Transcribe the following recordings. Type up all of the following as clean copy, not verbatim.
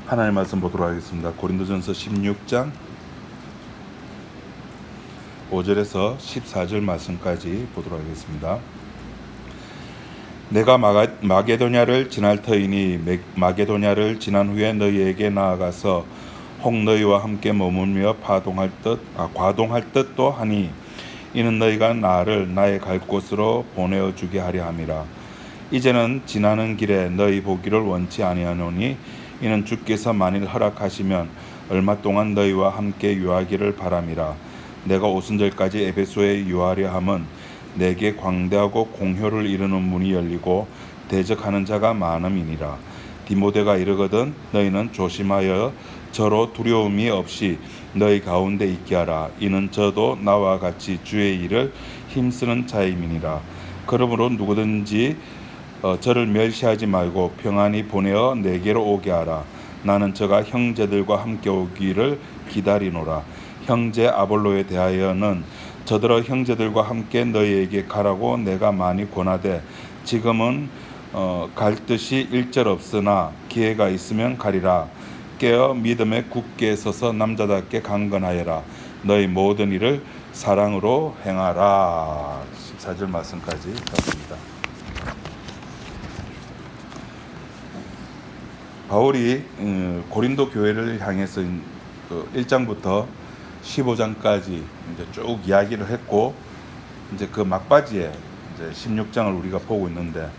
하나님의 말씀 보도록 하겠습니다. 고린도전서 16장 5절에서 14절 말씀까지 보도록 하겠습니다. 내가 마게도냐를 지날 터이니 마게도냐를 지난 후에 너희에게 나아가서 혹 너희와 함께 머물며 과동할 듯도 하니 이는 너희가 나를 나의 갈 곳으로 보내어 주게 하려 함이라. 이제는 지나는 길에 너희 보기를 원치 아니하노니 이는 주께서 만일 허락하시면 얼마 동안 너희와 함께 유하기를 바람이라. 내가 오순절까지 에베소에 유하려 함은 내게 광대하고 공효를 이루는 문이 열리고 대적하는 자가 많음이니라. 디모데가 이르거든 너희는 조심하여 저로 두려움이 없이 너희 가운데 있게 하라. 이는 저도 나와 같이 주의 일을 힘쓰는 자임이니라. 그러므로 누구든지 저를 멸시하지 말고 평안히 보내어 내게로 오게 하라. 나는 저가 형제들과 함께 오기를 기다리노라. 형제 아볼로에 대하여는 저더러 형제들과 함께 너희에게 가라고 내가 많이 권하되 지금은 갈 뜻이 일절없으나 기회가 있으면 가리라. 깨어 믿음에 굳게 서서 남자답게 강건하여라. 너희 모든 일을 사랑으로 행하라. 14절 말씀까지 봤습니다. 바울이 고린도 교회를 향해서 1장부터 15장까지 이제 쭉 이야기를 했고, 이제 그 막바지에 이제 16장을 우리가 보고 있는데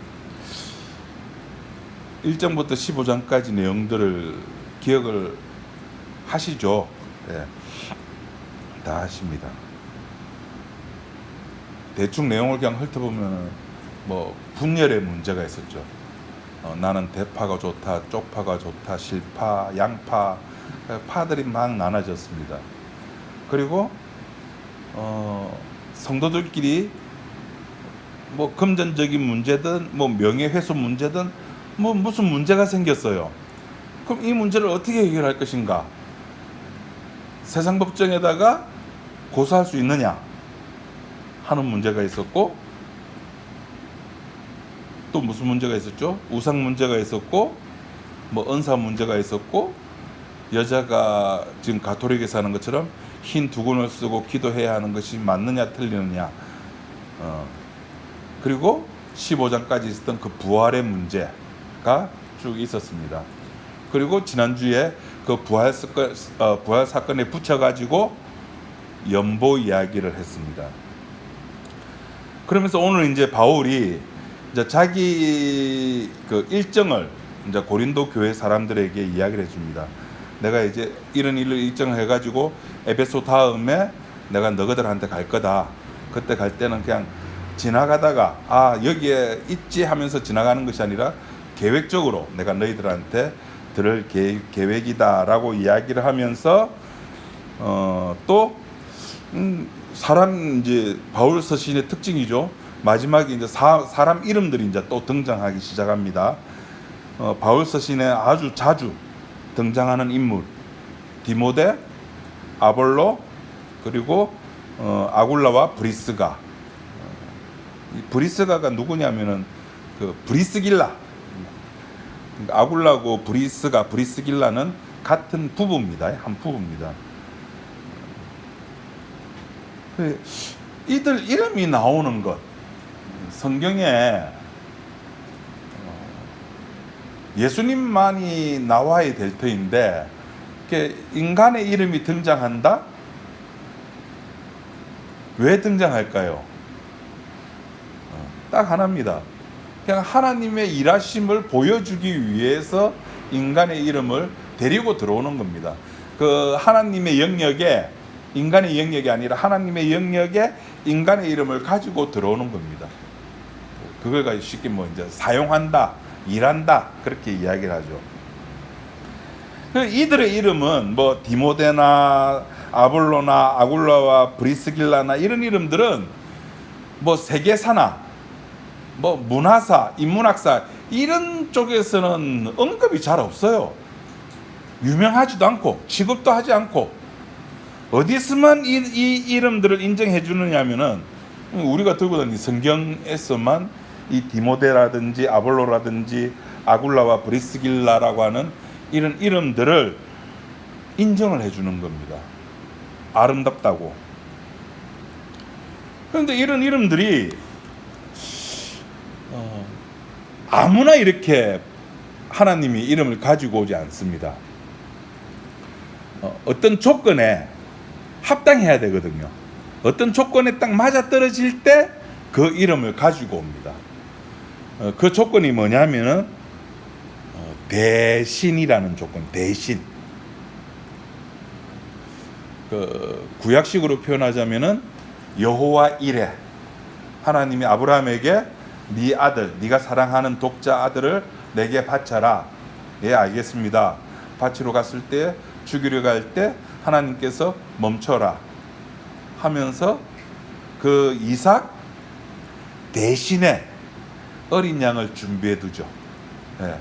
1장부터 15장까지 내용들을 기억을 하시죠? 네, 다 하십니다. 대충 내용을 그냥 훑어보면 뭐 분열의 문제가 있었죠. 나는 대파가 좋다, 쪽파가 좋다, 실파, 양파, 파들이 막 나눠졌습니다. 그리고 성도들끼리 뭐 금전적인 문제든 뭐 명예훼손 문제든 뭐 무슨 문제가 생겼어요. 그럼 이 문제를 어떻게 해결할 것인가? 세상 법정에다가 고소할 수 있느냐 하는 문제가 있었고, 또 무슨 문제가 있었죠? 우상 문제가 있었고, 뭐 은사 문제가 있었고, 여자가 지금 가톨릭에서 하는 것처럼 흰 두건을 쓰고 기도해야 하는 것이 맞느냐 틀리느냐, 그리고 15장까지 있었던 그 부활의 문제가 쭉 있었습니다. 그리고 지난주에 그 부활 사건에 붙여가지고 연보 이야기를 했습니다. 그러면서 오늘 이제 바울이 이제 자기 그 일정을 이제 고린도 교회 사람들에게 이야기를 해줍니다. 내가 이제 이런 일을 일정을 해가지고 에베소 다음에 내가 너희들한테 갈 거다. 그때 갈 때는 그냥 지나가다가 여기에 있지 하면서 지나가는 것이 아니라 계획적으로 내가 너희들한테 들을 계획이다라고 이야기를 하면서 또 사람 이제 바울 서신의 특징이죠. 마지막에 이제 사람 이름들이 이제 또 등장하기 시작합니다. 바울 서신에 아주 자주 등장하는 인물, 디모데, 아볼로, 그리고 아굴라와 브리스가. 브리스가가 누구냐면은 그 브리스길라. 아굴라고 브리스길라는 같은 부부입니다. 한 부부입니다. 이들 이름이 나오는 것, 성경에 예수님만이 나와야 될 터인데 인간의 이름이 등장한다? 왜 등장할까요? 딱 하나입니다. 그냥 하나님의 일하심을 보여주기 위해서 인간의 이름을 데리고 들어오는 겁니다. 그 하나님의 영역에, 인간의 영역이 아니라 하나님의 영역에 인간의 이름을 가지고 들어오는 겁니다. 그걸 가지고 쉽게 뭐 이제 사용한다, 일한다, 그렇게 이야기를 하죠. 이들의 이름은 뭐 디모데나 아볼로나 아굴라와 브리스길라나 이런 이름들은 뭐 세계사나 뭐 문화사, 인문학사 이런 쪽에서는 언급이 잘 없어요. 유명하지도 않고 취급도 하지 않고 어디서만 이 이름들을 인정해 주느냐면은 우리가 들고 다니는 성경에서만 이 디모데라든지 아볼로라든지 아굴라와 브리스길라라고 하는 이런 이름들을 인정을 해주는 겁니다. 아름답다고. 그런데 이런 이름들이 아무나 이렇게 하나님이 이름을 가지고 오지 않습니다. 어떤 조건에 합당해야 되거든요. 어떤 조건에 딱 맞아떨어질 때 그 이름을 가지고 옵니다. 그 조건이 뭐냐면은 대신이라는 조건. 대신. 그 구약식으로 표현하자면은 여호와 이레, 하나님이 아브라함에게 네 아들, 네가 사랑하는 독자 아들을 내게 바쳐라. 예, 알겠습니다. 바치러 갔을 때, 죽이러 갈 때 하나님께서 멈춰라 하면서 그 이삭 대신에 어린 양을 준비해 두죠. 예,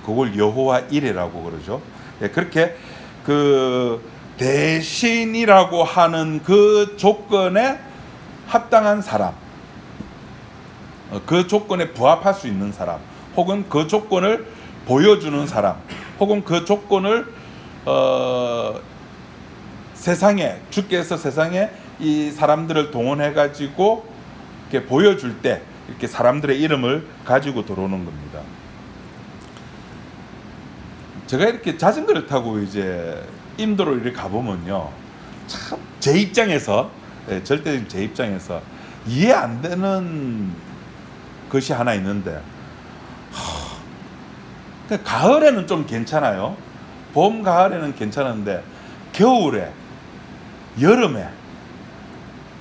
그걸 여호와 이레라고 그러죠. 예, 그렇게 그 대신이라고 하는 그 조건에 합당한 사람, 그 조건에 부합할 수 있는 사람, 혹은 그 조건을 보여주는 사람, 혹은 그 조건을 세상에, 주께서 세상에 이 사람들을 동원해 가지고 이렇게 보여줄 때 이렇게 사람들의 이름을 가지고 들어오는 겁니다. 제가 이렇게 자전거를 타고 이제 인도로 이렇게 가보면요, 참 제 입장에서, 절대적인 제 입장에서 이해 안 되는 것이 하나 있는데, 가을에는 좀 괜찮아요. 봄, 가을에는 괜찮은데 겨울에, 여름에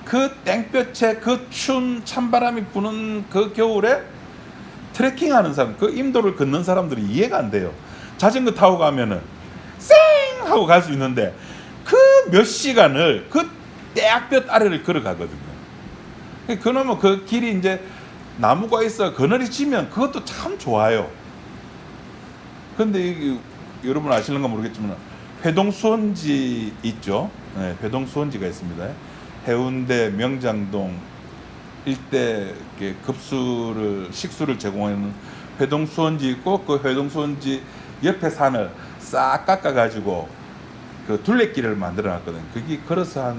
그 땡볕에 그 추운 찬바람이 부는 그 겨울에 트레킹하는 사람, 그 임도를 걷는 사람들이 이해가 안 돼요. 자전거 타고 가면은 쌩 하고 갈 수 있는데 그 몇 시간을 그 땡볕 아래를 걸어가거든요. 그러면 그 길이 이제 나무가 있어 그늘이 지면 그것도 참 좋아요. 근데 여러분 아시는가 모르겠지만 회동수원지 있죠. 네, 회동수원지가 있습니다. 해운대, 명장동 일대 식수를 제공하는 회동수원지 있고, 그 회동수원지 옆에 산을 싹 깎아가지고 그 둘레길을 만들어 놨거든요. 그게 걸어서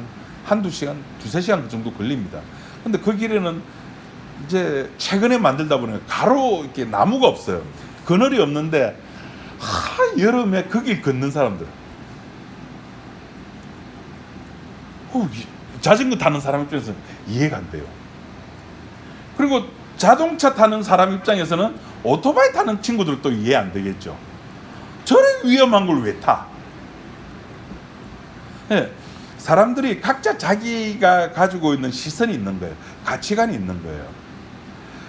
한두 시간, 두세 시간 그 정도 걸립니다. 근데 그 길에는 이제 최근에 만들다 보니까 가로 이렇게 나무가 없어요. 그늘이 없는데, 여름에 그 길 걷는 사람들. 자전거 타는 사람 입장에서는 이해가 안 돼요. 그리고 자동차 타는 사람 입장에서는 오토바이 타는 친구들도 이해 안 되겠죠. 저래 위험한 걸 왜 타? 네, 사람들이 각자 자기가 가지고 있는 시선이 있는 거예요. 가치관이 있는 거예요.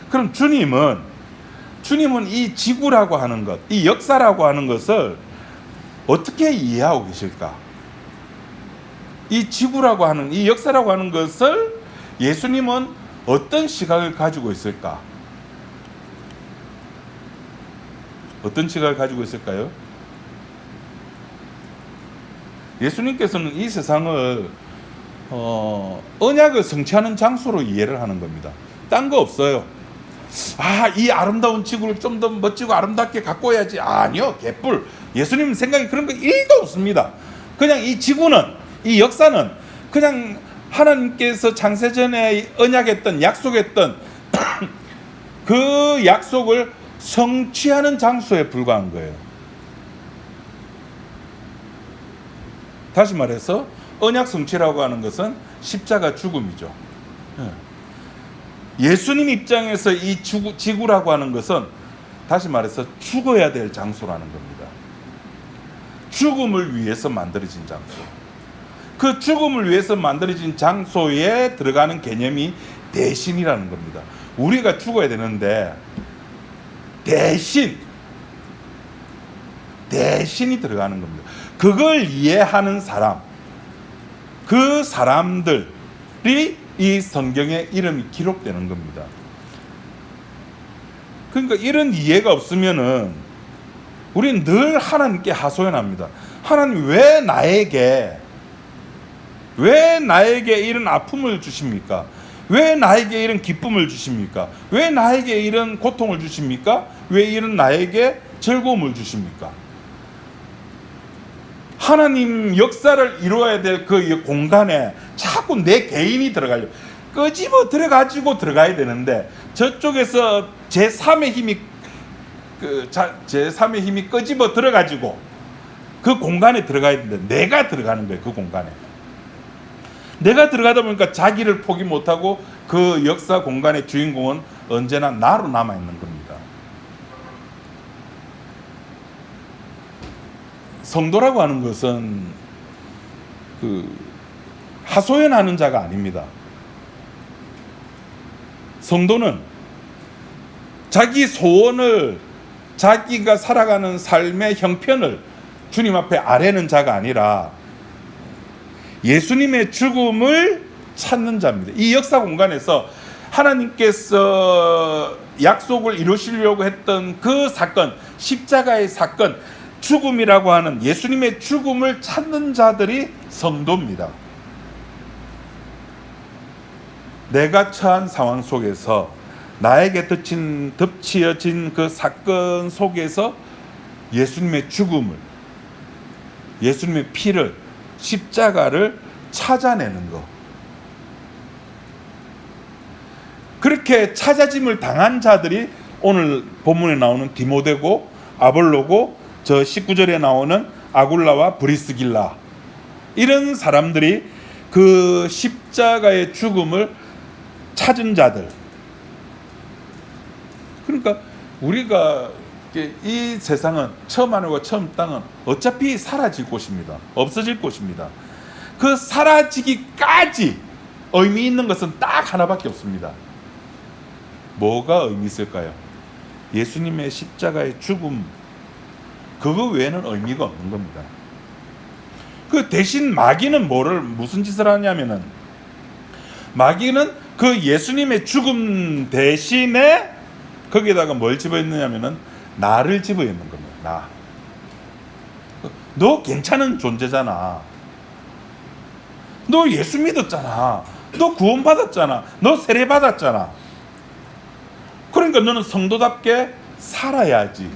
그럼 주님은 이 지구라고 하는 것, 이 역사라고 하는 것을 어떻게 이해하고 계실까? 이 지구라고 하는, 이 역사라고 하는 것을 예수님은 어떤 시각을 가지고 있을까? 어떤 시각을 가지고 있을까요? 예수님께서는 이 세상을 언약을 성취하는 장소로 이해를 하는 겁니다. 딴 거 없어요. 이 아름다운 지구를 좀 더 멋지고 아름답게 가꿔야지. 아니요, 개뿔. 예수님 생각이 그런 거 1도 없습니다. 그냥 이 지구는, 이 역사는 그냥 하나님께서 창세전에 언약했던, 약속했던 그 약속을 성취하는 장소에 불과한 거예요. 다시 말해서 언약 성취라고 하는 것은 십자가 죽음이죠. 예수님 입장에서 이 지구라고 하는 것은 다시 말해서 죽어야 될 장소라는 겁니다. 죽음을 위해서 만들어진 장소. 그 죽음을 위해서 만들어진 장소에 들어가는 개념이 대신이라는 겁니다. 우리가 죽어야 되는데 대신이 들어가는 겁니다. 그걸 이해하는 사람, 그 사람들이 이 성경에 이름이 기록되는 겁니다. 그러니까 이런 이해가 없으면은 우리는 늘 하나님께 하소연합니다. 하나님, 왜 나에게 이런 아픔을 주십니까? 왜 나에게 이런 기쁨을 주십니까? 왜 나에게 이런 고통을 주십니까? 왜 이런 나에게 즐거움을 주십니까? 하나님 역사를 이루어야 될 그 공간에 자꾸 내 개인이 들어가려 끄집어 들어가지고 들어가야 되는데, 저쪽에서 제3의 힘이 끄집어 들어가지고 그 공간에 들어가야 되는데, 내가 들어가는 거예요. 그 공간에 내가 들어가다 보니까 자기를 포기 못하고 그 역사 공간의 주인공은 언제나 나로 남아있는 겁니다. 성도라고 하는 것은 하소연하는 자가 아닙니다. 성도는 자기 소원을, 자기가 살아가는 삶의 형편을 주님 앞에 아뢰는 자가 아니라 예수님의 죽음을 찾는 자입니다. 이 역사 공간에서 하나님께서 약속을 이루시려고 했던 그 사건, 십자가의 사건, 죽음이라고 하는 예수님의 죽음을 찾는 자들이 성도입니다. 내가 처한 상황 속에서 나에게 덮치어진 그 사건 속에서 예수님의 죽음을, 예수님의 피를, 십자가를 찾아내는 것. 그렇게 찾아짐을 당한 자들이 오늘 본문에 나오는 디모데고 아볼로고, 저 19절에 나오는 아굴라와 브리스길라, 이런 사람들이 그 십자가의 죽음을 찾은 자들. 그러니까 우리가 이 세상은, 처음 하늘과 처음 땅은 어차피 사라질 곳입니다. 없어질 곳입니다. 그 사라지기까지 의미 있는 것은 딱 하나밖에 없습니다. 뭐가 의미 있을까요? 예수님의 십자가의 죽음, 그거 외에는 의미가 없는 겁니다. 그 대신 마귀는 무슨 짓을 하냐면은, 마귀는 그 예수님의 죽음 대신에 거기에다가 뭘 집어넣느냐면은 나를 집어넣는 겁니다. 나. 너 괜찮은 존재잖아. 너 예수 믿었잖아. 너 구원 받았잖아. 너 세례 받았잖아. 그러니까 너는 성도답게 살아야지.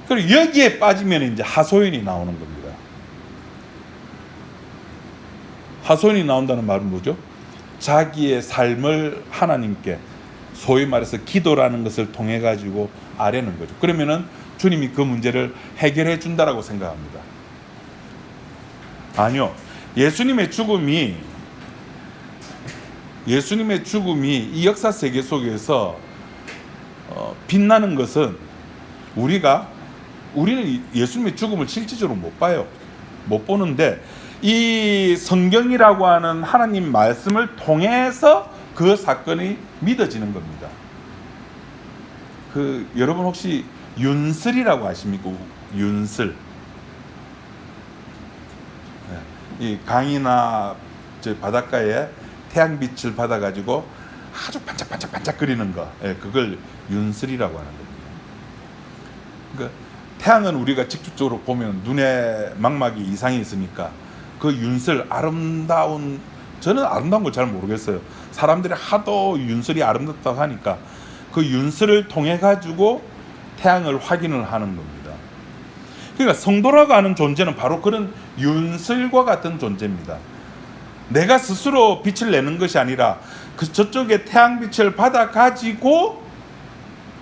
그리고 여기에 빠지면 이제 하소연이 나오는 겁니다. 하소연이 나온다는 말은 뭐죠? 자기의 삶을 하나님께, 소위 말해서 기도라는 것을 통해 가지고 아뢰는 거죠. 그러면은 주님이 그 문제를 해결해 준다라고 생각합니다. 아니요. 예수님의 죽음이 이 역사 세계 속에서 빛나는 것은, 우리는 예수님의 죽음을 실질적으로 못 봐요. 못 보는데, 이 성경이라고 하는 하나님 말씀을 통해서 그 사건이 믿어지는 겁니다. 여러분 혹시 윤슬이라고 아십니까? 윤슬. 이 강이나 저 바닷가에 태양빛을 받아가지고 아주 반짝반짝반짝거리는 거, 그걸 윤슬이라고 하는 겁니다. 그러니까 태양은 우리가 직접적으로 보면 눈에 망막이 이상이 있으니까 그 윤슬, 저는 아름다운 걸 잘 모르겠어요. 사람들이 하도 윤슬이 아름답다고 하니까 그 윤슬을 통해 가지고 태양을 확인을 하는 겁니다. 그러니까 성도라고 하는 존재는 바로 그런 윤슬과 같은 존재입니다. 내가 스스로 빛을 내는 것이 아니라 저쪽에 태양빛을 받아 가지고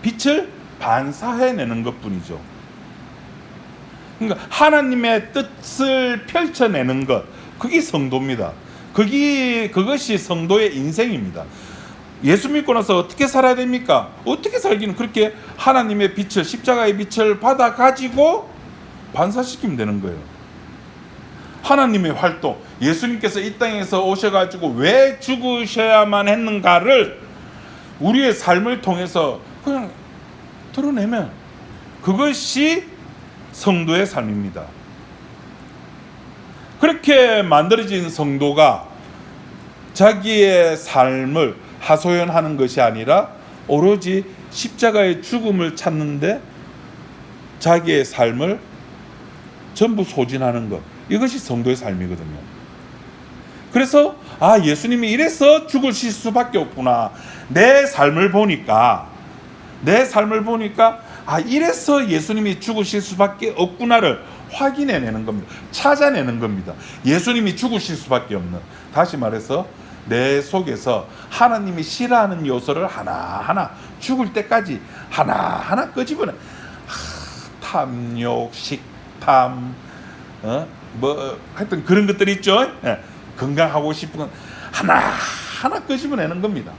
빛을 반사해내는 것뿐이죠. 그러니까 하나님의 뜻을 펼쳐내는 것, 그게 성도입니다. 그것이 성도의 인생입니다. 예수 믿고 나서 어떻게 살아야 됩니까? 어떻게 살기는 그렇게 하나님의 빛을, 십자가의 빛을 받아 가지고 반사시키면 되는 거예요. 하나님의 활동, 예수님께서 이 땅에서 오셔가지고 왜 죽으셔야만 했는가를 우리의 삶을 통해서 그냥 드러내면 그것이 성도의 삶입니다. 그렇게 만들어진 성도가 자기의 삶을 하소연하는 것이 아니라 오로지 십자가의 죽음을 찾는데 자기의 삶을 전부 소진하는 것, 이것이 성도의 삶이거든요. 그래서 예수님이 이래서 죽으실 수밖에 없구나. 내 삶을 보니까 이래서 예수님이 죽으실 수밖에 없구나를 확인해내는 겁니다. 찾아내는 겁니다. 예수님이 죽으실 수밖에 없는, 다시 말해서 내 속에서 하나님이 싫어하는 요소를 하나하나 죽을 때까지 하나하나 끄집어내. 탐욕, 식탐, 뭐 하여튼 그런 것들이 있죠. 예, 건강하고 싶은 건 하나하나 끄집어내는 겁니다.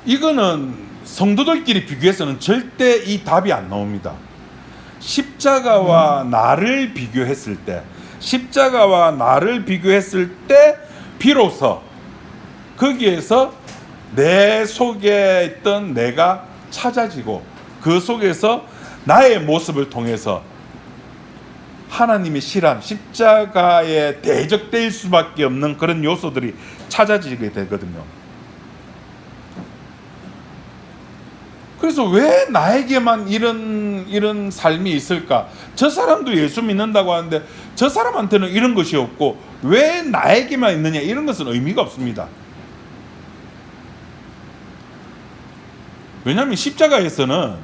이거는 성도들끼리 비교해서는 절대 이 답이 안 나옵니다. 십자가와 나를 비교했을 때, 십자가와 나를 비교했을 때 비로소 거기에서 내 속에 있던 내가 찾아지고, 그 속에서 나의 모습을 통해서 하나님이 싫어한 십자가에 대적될 수밖에 없는 그런 요소들이 찾아지게 되거든요. 그래서 왜 나에게만 이런 삶이 있을까? 저 사람도 예수 믿는다고 하는데 저 사람한테는 이런 것이 없고 왜 나에게만 있느냐? 이런 것은 의미가 없습니다. 왜냐하면 십자가에서는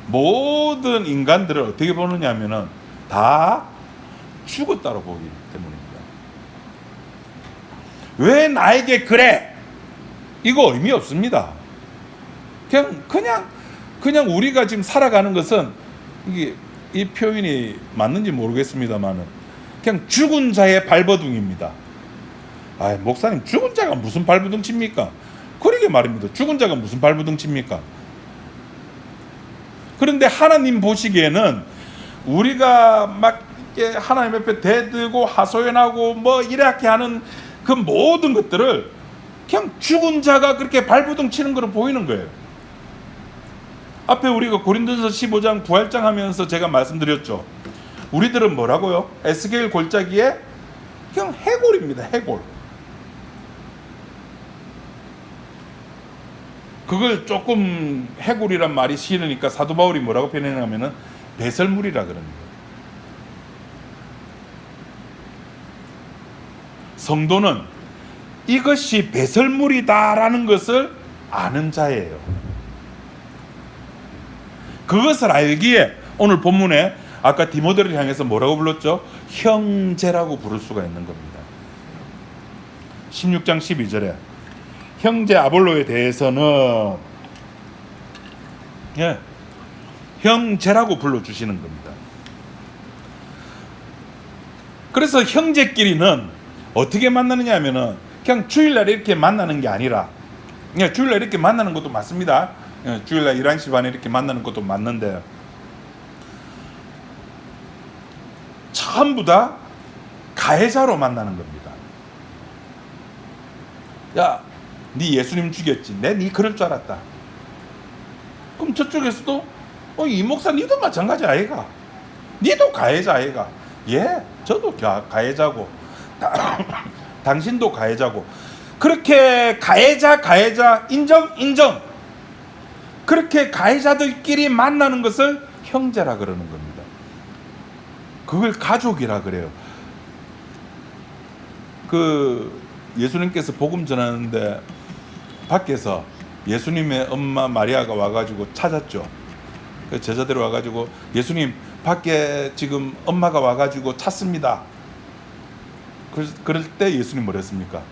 모든 인간들을 어떻게 보느냐 하면은 다 죽었다고 보기 때문입니다. 왜 나에게 그래? 이거 의미 없습니다. 그냥 우리가 지금 살아가는 것은, 이게 이 표현이 맞는지 모르겠습니다만은 그냥 죽은 자의 발버둥입니다. 아, 목사님, 죽은 자가 무슨 발버둥 칩니까? 그러게 말입니다. 죽은 자가 무슨 발버둥 칩니까? 그런데 하나님 보시기에는 우리가 막 이렇게 하나님 앞에 대들고 하소연하고 뭐 이렇게 하는 그 모든 것들을 그냥 죽은 자가 그렇게 발버둥 치는 거로 보이는 거예요. 앞에 우리가 고린도전서 15장 부활장 하면서 제가 말씀드렸죠. 우리들은 뭐라고요? 에스겔 골짜기에 그냥 해골입니다. 해골. 그걸 조금 해골이란 말이 싫으니까 사도 바울이 뭐라고 표현하냐면은 배설물이라 그럽니다. 성도는 이것이 배설물이다라는 것을 아는 자예요. 그것을 알기에 오늘 본문에 아까 디모데를 향해서 뭐라고 불렀죠? 형제라고 부를 수가 있는 겁니다. 16장 12절에 형제 아볼로에 대해서는 형제라고 불러주시는 겁니다. 그래서 형제끼리는 어떻게 만나느냐 하면은 그냥 주일날 이렇게 만나는 게 아니라, 주일날 이렇게 만나는 것도 맞습니다. 주일날 11시 반에 이렇게 만나는 것도 맞는데 전부 다 가해자로 만나는 겁니다. 야, 네 예수님 죽였지. 네 그럴 줄 알았다. 그럼 저쪽에서도 이 목사 니도 마찬가지 아이가? 니도 가해자 아이가? 예, 저도 가해자고 당신도 가해자고. 그렇게 가해자 인정. 그렇게 가해자들끼리 만나는 것을 형제라 그러는 겁니다. 그걸 가족이라 그래요. 예수님께서 복음 전하는데 밖에서 예수님의 엄마 마리아가 와가지고 찾았죠. 그 제자들이 와가지고 예수님 밖에 지금 엄마가 와가지고 찾습니다. 그럴 때 예수님 뭐랬습니까?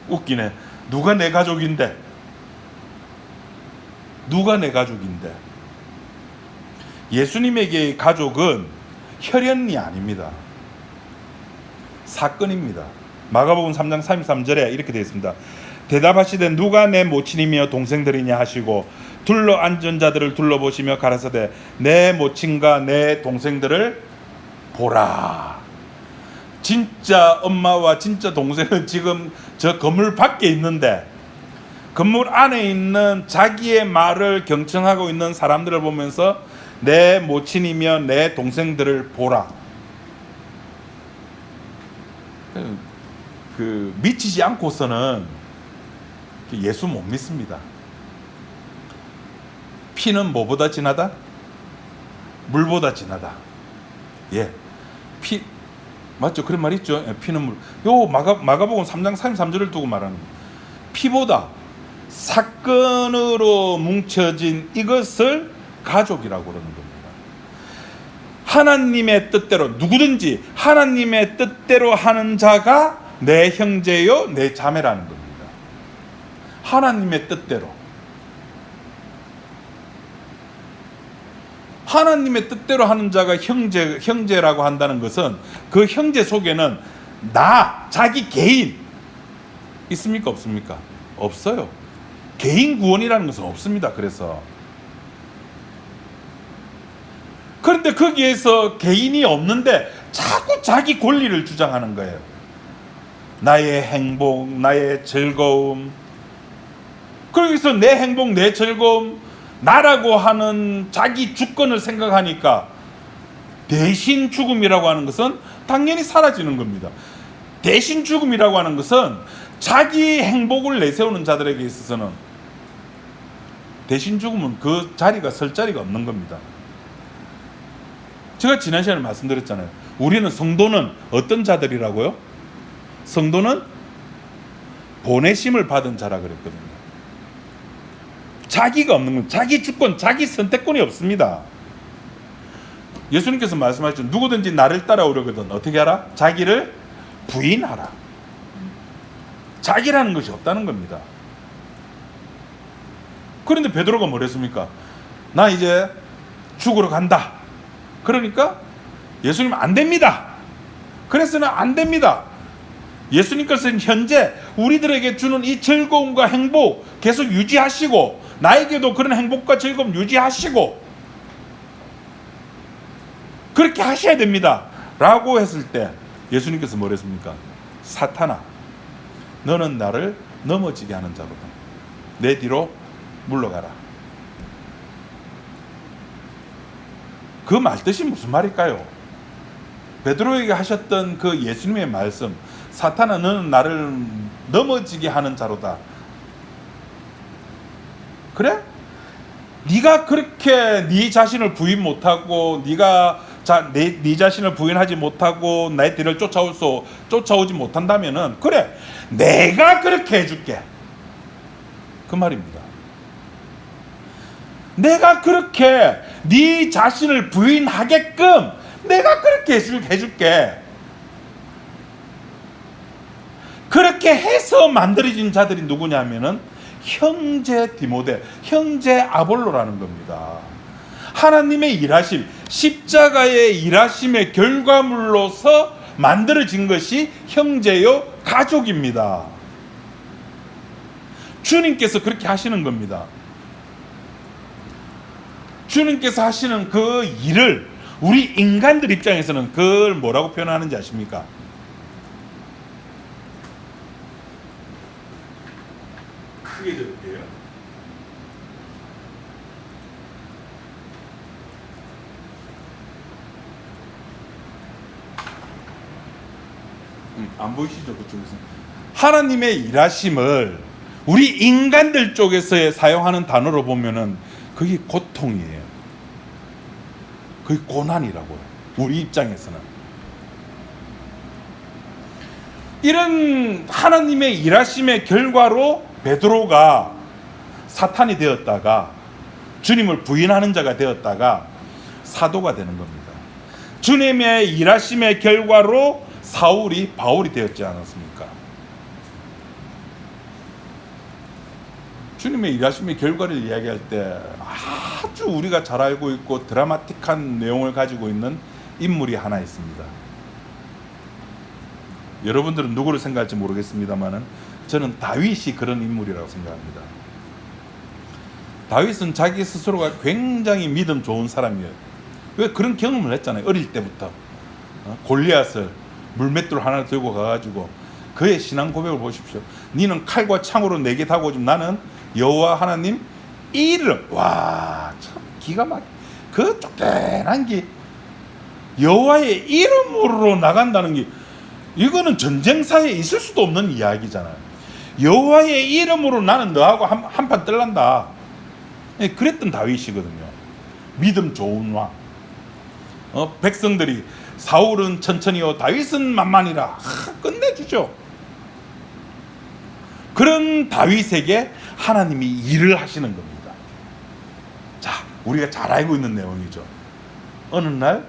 웃기네. 누가 내 가족인데? 예수님에게 가족은 혈연이 아닙니다. 사건입니다. 마가복음 3장 33절에 이렇게 되어 있습니다. 대답하시되 누가 내 모친이며 동생들이냐 하시고 둘러 앉은 자들을 둘러보시며 가라사대 내 모친과 내 동생들을 보라. 진짜 엄마와 진짜 동생은 지금 저 건물 밖에 있는데 건물 안에 있는 자기의 말을 경청하고 있는 사람들을 보면서 내 모친이며 내 동생들을 보라. 미치지 않고서는 예수 못 믿습니다. 피는 뭐보다 진하다? 물보다 진하다. 예, 피 맞죠? 그런 말 있죠. 피는 물. 요 마가복음 3장 33절을 두고 말하는 거예요. 피보다 사건으로 뭉쳐진 이것을 가족이라고 그러는 겁니다. 하나님의 뜻대로, 누구든지 하나님의 뜻대로 하는 자가 내 형제요 내 자매라는 겁니다. 하나님의 뜻대로. 하나님의 뜻대로 하는 자가 형제라고 한다는 것은 그 형제 속에는 자기 개인 있습니까? 없습니까? 없어요. 개인 구원이라는 것은 없습니다. 그런데 거기에서 개인이 없는데 자꾸 자기 권리를 주장하는 거예요. 나의 행복, 나의 즐거움. 그래서 내 행복, 내 즐거움, 나라고 하는 자기 주권을 생각하니까 대신 죽음이라고 하는 것은 당연히 사라지는 겁니다. 대신 죽음이라고 하는 것은 자기 행복을 내세우는 자들에게 있어서는 대신 죽음은 그 자리가 설 자리가 없는 겁니다. 제가 지난 시간에 말씀드렸잖아요. 우리는 성도는 어떤 자들이라고요? 성도는 보내심을 받은 자라 그랬거든요. 자기가 없는 건 자기 주권, 자기 선택권이 없습니다. 예수님께서 말씀하셨죠. 누구든지 나를 따라오려거든 어떻게 하라? 자기를 부인하라. 자기라는 것이 없다는 겁니다. 그런데 베드로가 뭐랬습니까? 나 이제 죽으러 간다. 그러니까 예수님 안 됩니다. 그래서는 안 됩니다. 예수님께서는 현재 우리들에게 주는 이 즐거움과 행복 계속 유지하시고 나에게도 그런 행복과 즐거움 유지하시고 그렇게 하셔야 됩니다. 라고 했을 때 예수님께서 뭐랬습니까? 사탄아, 너는 나를 넘어지게 하는 자로다. 내 뒤로 물러가라. 그 말뜻이 무슨 말일까요? 베드로에게 하셨던 그 예수님의 말씀, 사탄아 너는 나를 넘어지게 하는 자로다. 그래? 네가 그렇게 네 자신을 부인 못하고 네가 네 자신을 부인하지 못하고 나의 뒤를 쫓아오지 못한다면은 그래 내가 그렇게 해줄게. 그 말입니다. 내가 그렇게 네 자신을 부인하게끔 내가 그렇게 해줄게. 그렇게 해서 만들어진 자들이 누구냐면은 형제 디모데, 형제 아볼로라는 겁니다. 하나님의 일하심, 십자가의 일하심의 결과물로서 만들어진 것이 형제요 가족입니다. 주님께서 그렇게 하시는 겁니다. 주님께서 하시는 그 일을 우리 인간들 입장에서는 그걸 뭐라고 표현하는지 아십니까? 크게 들을게요. 안 보이시죠? 그쪽에서. 하나님의 일하심을 우리 인간들 쪽에서 사용하는 단어로 보면은 그게 고통이에요. 그게 고난이라고요. 우리 입장에서는. 이런 하나님의 일하심의 결과로 베드로가 사탄이 되었다가 주님을 부인하는 자가 되었다가 사도가 되는 겁니다. 주님의 일하심의 결과로 사울이 바울이 되었지 않았습니까? 주님의 일하심의 결과를 이야기할 때 아주 우리가 잘 알고 있고 드라마틱한 내용을 가지고 있는 인물이 하나 있습니다. 여러분들은 누구를 생각할지 모르겠습니다만은 저는 다윗이 그런 인물이라고 생각합니다. 다윗은 자기 스스로가 굉장히 믿음 좋은 사람이에요. 왜 그런 경험을 했잖아요. 어릴 때부터 골리앗을 물맷돌 하나 들고 가가지고 그의 신앙 고백을 보십시오. 니는 칼과 창으로 내게 다가오지만 나는 여호와 하나님 이름. 와, 참 기가 막혀. 그 쫓겨난 게 여호와의 이름으로 나간다는 게 이거는 전쟁사에 있을 수도 없는 이야기잖아요. 여호와의 이름으로 나는 너하고 한판 뜰란다. 그랬던 다윗이거든요. 믿음 좋은 왕. 백성들이 사울은 천천히요 다윗은 만만이라 끝내주죠. 그런 다윗에게 하나님이 일을 하시는 겁니다. 자, 우리가 잘 알고 있는 내용이죠. 어느 날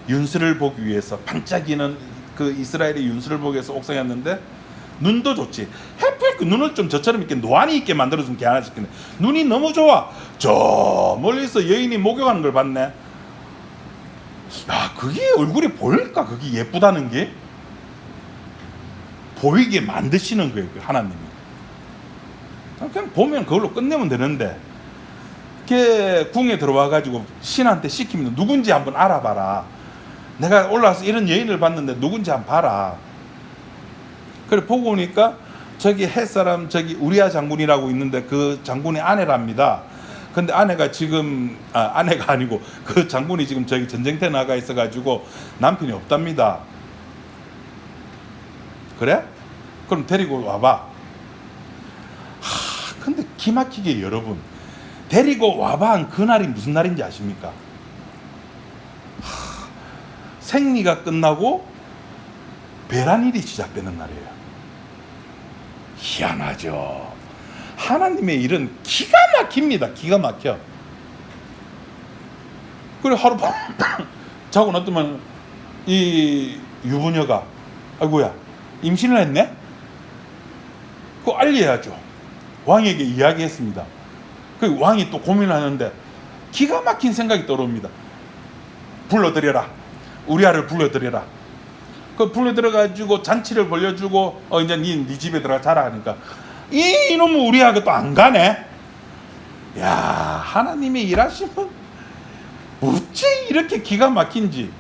윤수를 보기 위해서 반짝이는 그 이스라엘의 윤수를 보기 위해서 옥상에 왔는데 눈도 좋지. 하필 그 눈을 좀 저처럼 이렇게 노안이 있게 만들어준 게 하나 싶겠네. 눈이 너무 좋아. 저 멀리서 여인이 목욕하는 걸 봤네. 야, 그게 얼굴이 보일까? 그게 예쁘다는 게 보이게 만드시는 거예요, 하나님이. 그냥 보면 그걸로 끝내면 되는데, 걔 궁에 들어와 가지고 신한테 시키면 누군지 한번 알아봐라. 내가 올라와서 이런 여인을 봤는데 누군지 한번 봐라. 그래 보고 오니까 저기 햇사람 저기 우리아 장군이라고 있는데 그 장군의 아내랍니다. 근데 아내가 지금 아내가 아니고 그 장군이 지금 저기 전쟁터에 나가 있어 가지고 남편이 없답니다. 그래? 그럼 데리고 와봐. 근데 기막히게 여러분, 데리고 와봐 한 그날이 무슨 날인지 아십니까? 생리가 끝나고 배란일이 시작되는 날이에요. 희한하죠. 하나님의 일은 기가 막힙니다. 기가 막혀. 그래 하룻밤 자고 났더만 이 유부녀가 아이고야 임신을 했네? 그거 알려야죠. 왕에게 이야기했습니다. 그 왕이 또 고민을 하는데 기가 막힌 생각이 떠오릅니다. 불러들여라. 우리아를 불러들여라. 그 불러들여가지고 잔치를 벌려주고 이제 네 집에 들어가 자라 하니까 이놈은 우리아가 또 안 가네. 야, 하나님의 일하시면 어찌 이렇게 기가 막힌지.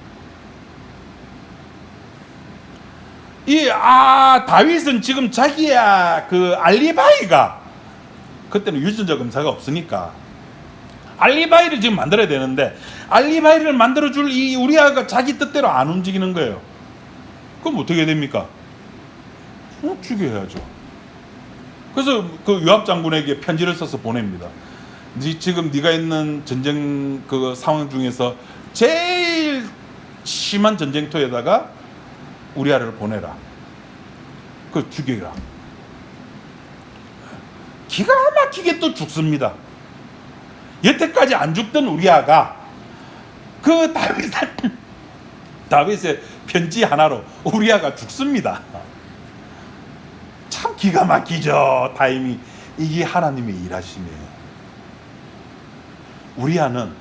다윗은 지금 자기야 그 알리바이가, 그때는 유전자 검사가 없으니까 알리바이를 지금 만들어야 되는데 알리바이를 만들어줄 이 우리아가 자기 뜻대로 안 움직이는 거예요. 그럼 어떻게 됩니까? 죽여야죠. 그래서 그 요압 장군에게 편지를 써서 보냅니다. 지금 네가 있는 전쟁 그 상황 중에서 제일 심한 전쟁터에다가 우리아를 보내라. 그 죽여라. 기가 막히게 또 죽습니다. 여태까지 안 죽던 우리아가 그 다윗의 편지 하나로 우리아가 죽습니다. 참 기가 막히죠. 타임이. 이게 하나님의 일하심이에요. 우리아는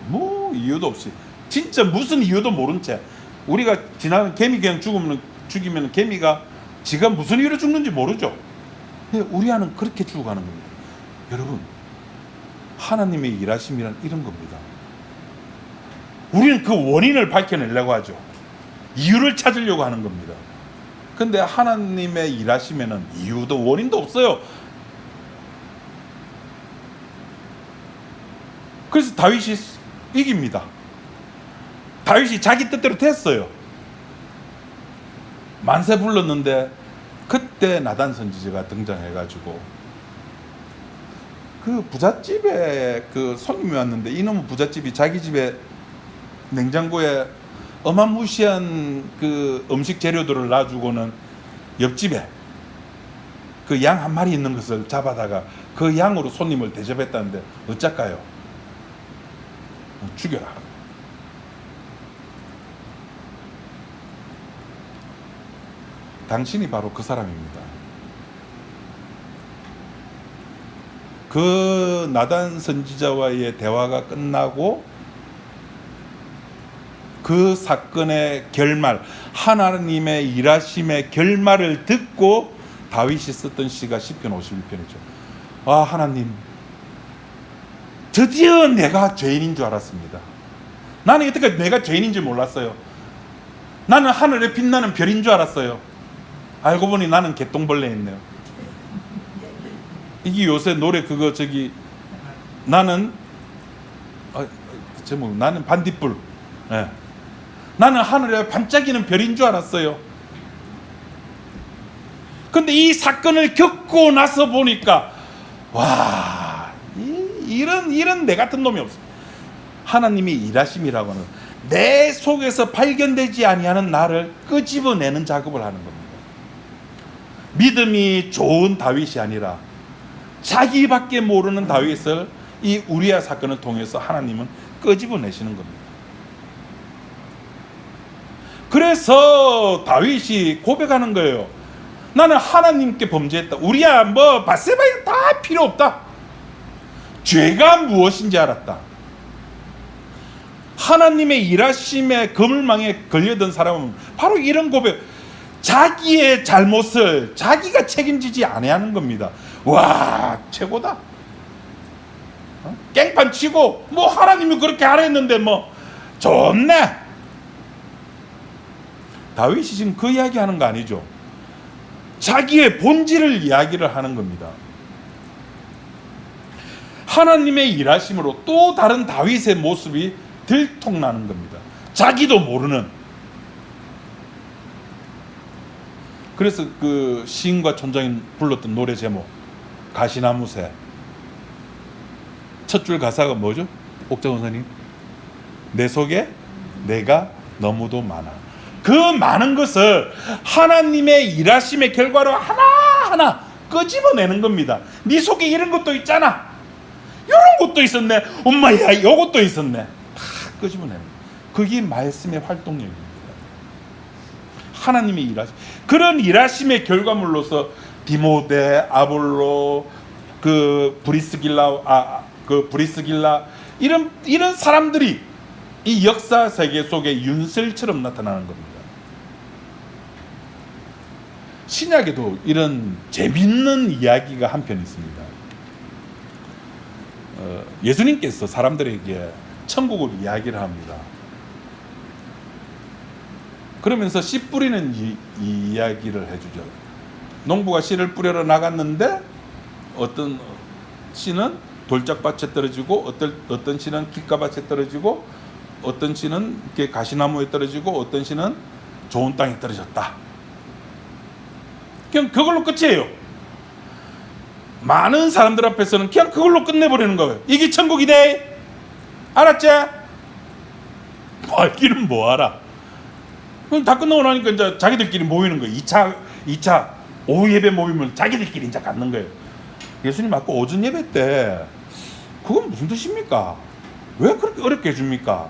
뭐 이유도 없이, 진짜 무슨 이유도 모른 채, 우리가 지나가는 개미 그냥 죽이면 개미가 지가 무슨 이유로 죽는지 모르죠. 우리아는 그렇게 죽어가는 겁니다. 여러분, 하나님의 일하심이란 이런 겁니다. 우리는 그 원인을 밝혀내려고 하죠. 이유를 찾으려고 하는 겁니다. 근데 하나님의 일하심에는 이유도 원인도 없어요. 그래서 다윗이 이깁니다. 다윗이 자기 뜻대로 됐어요. 만세 불렀는데 그때 나단 선지자가 등장해가지고 그 부잣집에 그 손님이 왔는데 이놈은 부잣집이 자기 집에 냉장고에 어마무시한 그 음식 재료들을 놔주고는 옆집에 그 양 한 마리 있는 것을 잡아다가 그 양으로 손님을 대접했다는데 어쩔까요? 죽여라. 당신이 바로 그 사람입니다. 그 나단 선지자와의 대화가 끝나고 그 사건의 결말, 하나님의 일하심의 결말을 듣고 다윗이 썼던 시가 시편 51편이죠. 하나님, 드디어 내가 죄인인 줄 알았습니다. 나는 여태까지 내가 죄인인 줄 몰랐어요. 나는 하늘에 빛나는 별인 줄 알았어요. 알고 보니 나는 개똥벌레였네요. 이게 요새 노래 그거 나는 제목 나는 반딧불. 네. 나는 하늘에 반짝이는 별인 줄 알았어요. 근데 이 사건을 겪고 나서 보니까 이런 내 같은 놈이 없어. 하나님이 일하심이라고 하는 내 속에서 발견되지 아니하는 나를 끄집어내는 작업을 하는 겁니다. 믿음이 좋은 다윗이 아니라 자기밖에 모르는 다윗을 이 우리아 사건을 통해서 하나님은 끄집어내시는 겁니다. 그래서 다윗이 고백하는 거예요. 나는 하나님께 범죄했다. 우리야 뭐 바세바야 다 필요 없다. 죄가 무엇인지 알았다. 하나님의 일하심의 그물망에 걸려든 사람은 바로 이런 고백, 자기의 잘못을 자기가 책임지지 아니하는 겁니다. 와, 최고다. 깽판 치고 뭐 하나님이 그렇게 하라 했는데 뭐 좋네. 다윗이 지금 그 이야기하는 거 아니죠. 자기의 본질을 이야기를 하는 겁니다. 하나님의 일하심으로 또 다른 다윗의 모습이 들통나는 겁니다. 자기도 모르는. 그래서 그 시인과 촌장이 불렀던 노래 제목 가시나무새, 첫 줄 가사가 뭐죠? 옥정 원사님, 내 속에 내가 너무도 많아. 그 많은 것을 하나님의 일하심의 결과로 하나하나 끄집어내는 겁니다. 네 속에 이런 것도 있잖아, 이런 것도 있었네, 엄마야 이것도 있었네, 다 끄집어내는 거예요. 그게 말씀의 활동력입니다. 하나님의 일하심, 그런 일하심의 결과물로서 디모데, 아볼로, 그 브리스길라 이런 사람들이 이 역사 세계 속에 윤슬처럼 나타나는 겁니다. 신약에도 이런 재밌는 이야기가 한편 있습니다. 예수님께서 사람들에게 천국을 이야기를 합니다. 그러면서 씨 뿌리는 이 이야기를 해주죠. 농부가 씨를 뿌리러 나갔는데 어떤 씨는 돌짝밭에 떨어지고 어떤 씨는 길가밭에 떨어지고 어떤 씨는 이렇게 가시나무에 떨어지고 어떤 씨는 좋은 땅에 떨어졌다. 그냥 그걸로 끝이에요. 많은 사람들 앞에서는 그냥 그걸로 끝내버리는 거예요. 이게 천국이네, 알았지? 알기는 뭐하라. 그럼 다 끝나고 나니까 이제 자기들끼리 모이는 거예요. 2차 오후 예배 모이면 자기들끼리 이제 갖는 거예요. 예수님 아까 오전 예배 때 그건 무슨 뜻입니까? 왜 그렇게 어렵게 해줍니까?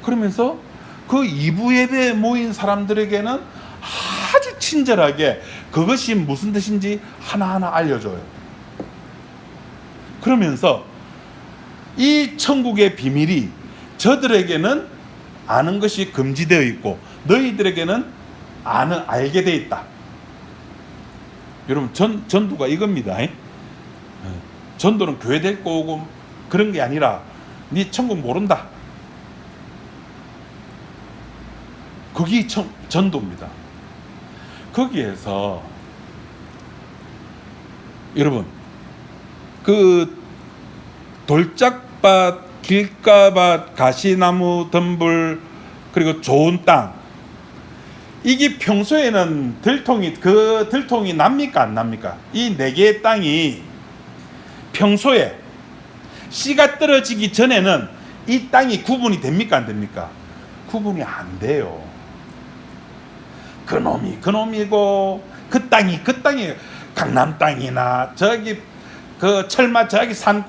그러면서 그 2부 예배에 모인 사람들에게는 아주 친절하게 그것이 무슨 뜻인지 하나하나 알려줘요. 그러면서 이 천국의 비밀이 저들에게는 아는 것이 금지되어 있고 너희들에게는 알게 되어 있다. 여러분, 전도가 이겁니다. 전도는 교회 데리고 오고 그런 게 아니라 네 천국 모른다. 그게 전도입니다. 거기에서 여러분, 그 돌짝밭, 길가밭, 가시나무 덤불, 그리고 좋은 땅, 이게 평소에는 들통이 납니까 안 납니까? 이 네 개의 땅이 평소에 씨가 떨어지기 전에는 이 땅이 구분이 됩니까 안 됩니까? 구분이 안 돼요. 그놈이 그놈이고 그 땅이 강남 땅이나 저기 그 철마 저기 산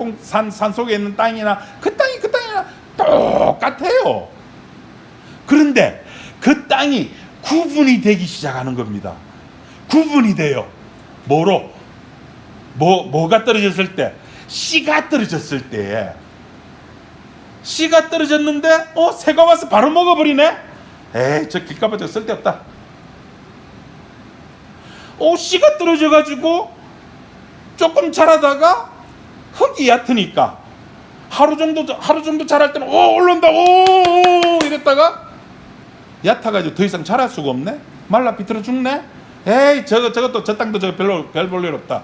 속에 있는 땅이나 그 땅이나 똑같아요. 그런데 그 땅이 구분이 되기 시작하는 겁니다. 구분이 돼요. 뭐로? 뭐가 떨어졌을 때? 씨가 떨어졌을 때. 씨가 떨어졌는데 새가 와서 바로 먹어버리네? 에이, 저 길가봐 저 쓸데없다. 씨가 떨어져가지고 조금 자라다가 흙이 얕으니까 하루 정도 자랄 때는 올라온다 이랬다가 얕아가지고 더 이상 자랄 수가 없네. 말라 비틀어 죽네. 에이, 저것도 저 땅도 별 볼 일 없다.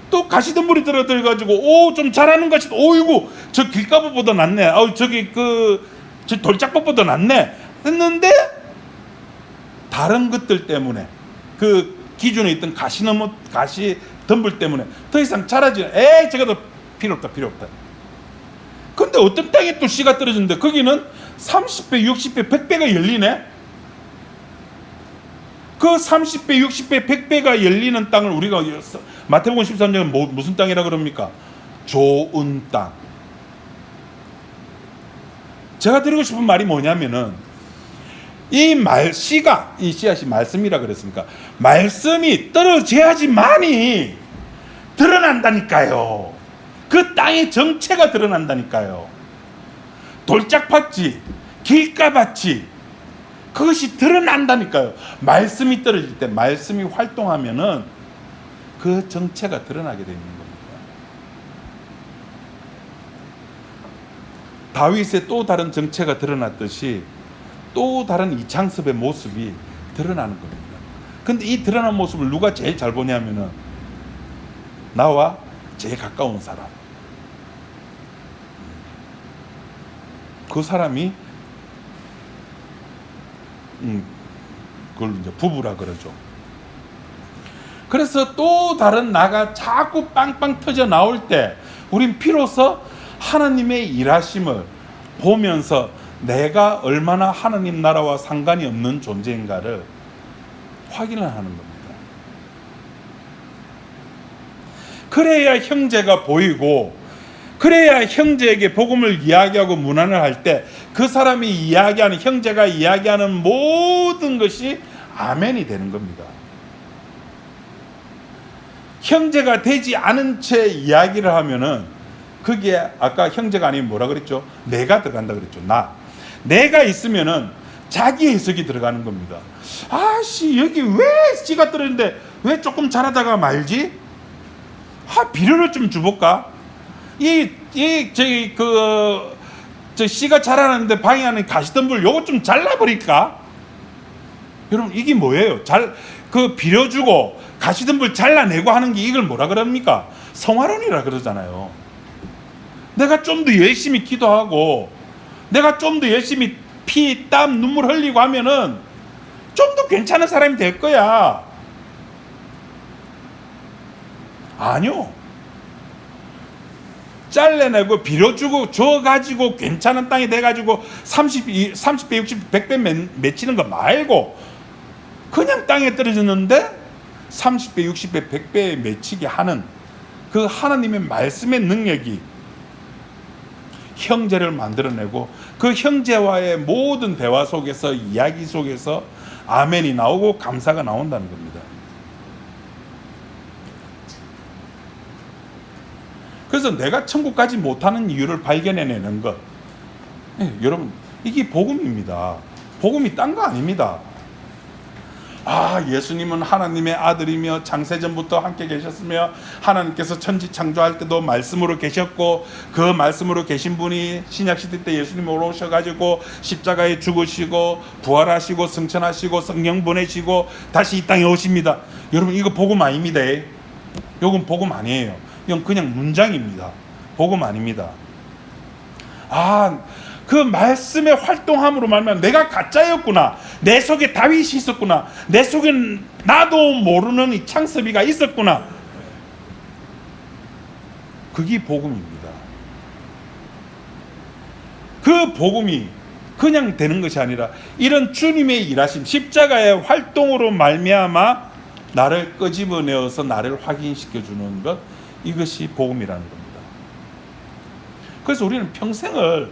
또 가시덤불이 들어가지고 좀 자라는 것이 이거 저 길가보다 낫네. 저기 저 돌짝밭보다 낫네 했는데 다른 것들 때문에 그 기존에 있던 가시 덤불 때문에 더 이상 자라지. 에이, 저것도 필요 없다. 근데 어떤 땅에 또 씨가 떨어졌는데 거기는 30배, 60배, 100배가 열리네. 그 30배, 60배, 100배가 열리는 땅을 우리가 마태복음 13장은 무슨 땅이라 그럽니까? 좋은 땅. 제가 드리고 싶은 말이 뭐냐면은 이 씨앗이 말씀이라 그랬으니까 말씀이 떨어져야지만이 드러난다니까요. 그 땅의 정체가 드러난다니까요. 돌짝밭이, 길가밭이 그것이 드러난다니까요. 말씀이 떨어질 때, 말씀이 활동하면은 그 정체가 드러나게 되는 겁니다. 다윗의 또 다른 정체가 드러났듯이 또 다른 이창섭의 모습이 드러나는 겁니다. 근데 이 드러난 모습을 누가 제일 잘 보냐면은 나와 제일 가까운 사람. 그 사람이 그걸 이제 부부라 그러죠. 그래서 또 다른 나가 자꾸 빵빵 터져 나올 때 우린 비로소 하나님의 일하심을 보면서 내가 얼마나 하나님 나라와 상관이 없는 존재인가를 확인을 하는 겁니다. 그래야 형제가 보이고, 그래야 형제에게 복음을 이야기하고 문안을 할 때 그 사람이 이야기하는, 형제가 이야기하는 모든 것이 아멘이 되는 겁니다. 형제가 되지 않은 채 이야기를 하면은 그게 아까 형제가 아니면 뭐라 그랬죠? 내가 들어간다 그랬죠. 내가 있으면은 자기 해석이 들어가는 겁니다. 아씨, 여기 왜 씨가 떨어졌는데 왜 조금 자라다가 말지? 비료를 좀 줘볼까? 저 씨가 자라는데 방해하는 가시덤불 요거 좀 잘라버릴까? 여러분, 이게 뭐예요? 비료 주고 가시덤불 잘라내고 하는 게 이걸 뭐라 그럽니까? 성화론이라 그러잖아요. 내가 좀 더 열심히 기도하고, 내가 좀 더 열심히 피, 땀, 눈물 흘리고 하면은 좀 더 괜찮은 사람이 될 거야. 아니요. 잘라내고 비료 주고 줘가지고 괜찮은 땅이 돼가지고 30배, 60배, 100배 맺히는 거 말고 그냥 땅에 떨어졌는데 30배, 60배, 100배 맺히게 하는 그 하나님의 말씀의 능력이 형제를 만들어내고 그 형제와의 모든 대화 속에서, 이야기 속에서 아멘이 나오고 감사가 나온다는 겁니다. 그래서 내가 천국 가지 못하는 이유를 발견해내는 것, 여러분, 이게 복음입니다. 복음이 딴 거 아닙니다. 예수님은 하나님의 아들이며 창세전부터 함께 계셨으며 하나님께서 천지 창조할 때도 말씀으로 계셨고, 그 말씀으로 계신 분이 신약시대 때 예수님 오셔가지고 십자가에 죽으시고 부활하시고 승천하시고 성령 보내시고 다시 이 땅에 오십니다. 여러분, 이거 복음 아닙니다. 이건 복음 아니에요. 이건 그냥 문장입니다. 복음 아닙니다. 그 말씀의 활동함으로 말하면 내가 가짜였구나, 내 속에 다윗이 있었구나, 내 속에 나도 모르는 이 창섭이가 있었구나, 그게 복음입니다. 그 복음이 그냥 되는 것이 아니라 이런 주님의 일하심, 십자가의 활동으로 말미암아 나를 끄집어내어서 나를 확인시켜주는 것, 이것이 복음이라는 겁니다. 그래서 우리는 평생을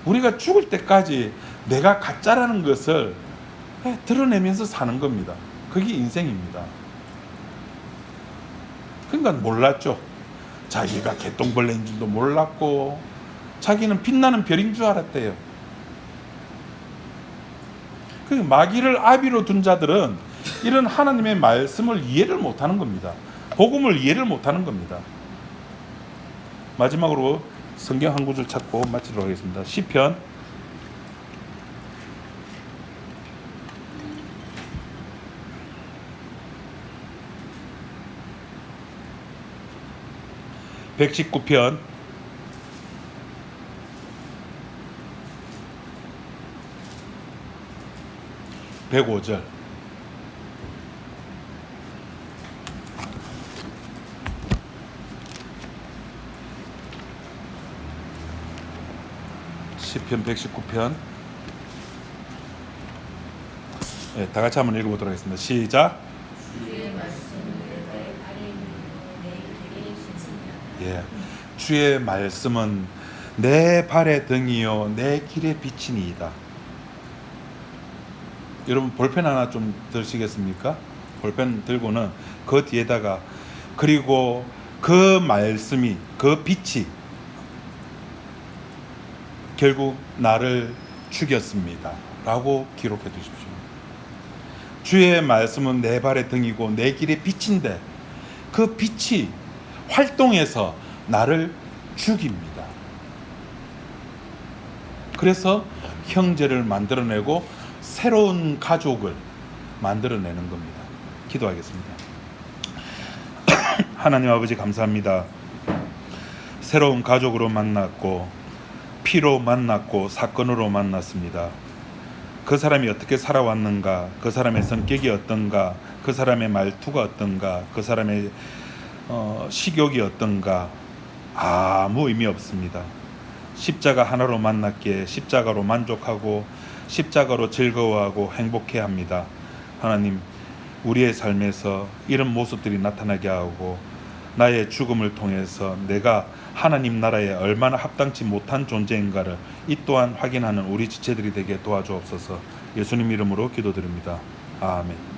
우리가 죽을 때까지 내가 가짜라는 것을 드러내면서 사는 겁니다. 그게 인생입니다. 그러니까 몰랐죠. 자기가 개똥벌레인 줄도 몰랐고 자기는 빛나는 별인 줄 알았대요. 그 마귀를 아비로 둔 자들은 이런 하나님의 말씀을 이해를 못하는 겁니다. 복음을 이해를 못하는 겁니다. 마지막으로 성경 한 구절 찾고 마치도록 하겠습니다. 시편 119편 105절. 시편 119편 예, 다 같이 한번 읽어보도록 하겠습니다. 시작. 주의 말씀을 내 발에 들이고 내 길에 비치니라. 예, 주의 말씀은 내 발의 등이요 내 길의 빛이니이다. 여러분 볼펜 하나 좀 드시겠습니까? 볼펜 들고는 그 뒤에다가 그리고 그 말씀이 그 빛이 결국 나를 죽였습니다 라고 기록해 두십시오. 주의 말씀은 내 발의 등이고 내 길의 빛인데 그 빛이 활동해서 나를 죽입니다. 그래서 형제를 만들어내고 새로운 가족을 만들어내는 겁니다. 기도하겠습니다. 하나님 아버지 감사합니다. 새로운 가족으로 만났고 피로 만났고 사건으로 만났습니다. 그 사람이 어떻게 살아왔는가, 그 사람의 성격이 어떤가, 그 사람의 말투가 어떤가, 그 사람의 식욕이 어떤가 아무 의미 없습니다. 십자가 하나로 만났기에 십자가로 만족하고 십자가로 즐거워하고 행복해합니다. 하나님, 우리의 삶에서 이런 모습들이 나타나게 하고 나의 죽음을 통해서 내가 하나님 나라에 얼마나 합당치 못한 존재인가를 이 또한 확인하는 우리 지체들이 되게 도와주옵소서. 예수님 이름으로 기도드립니다. 아멘.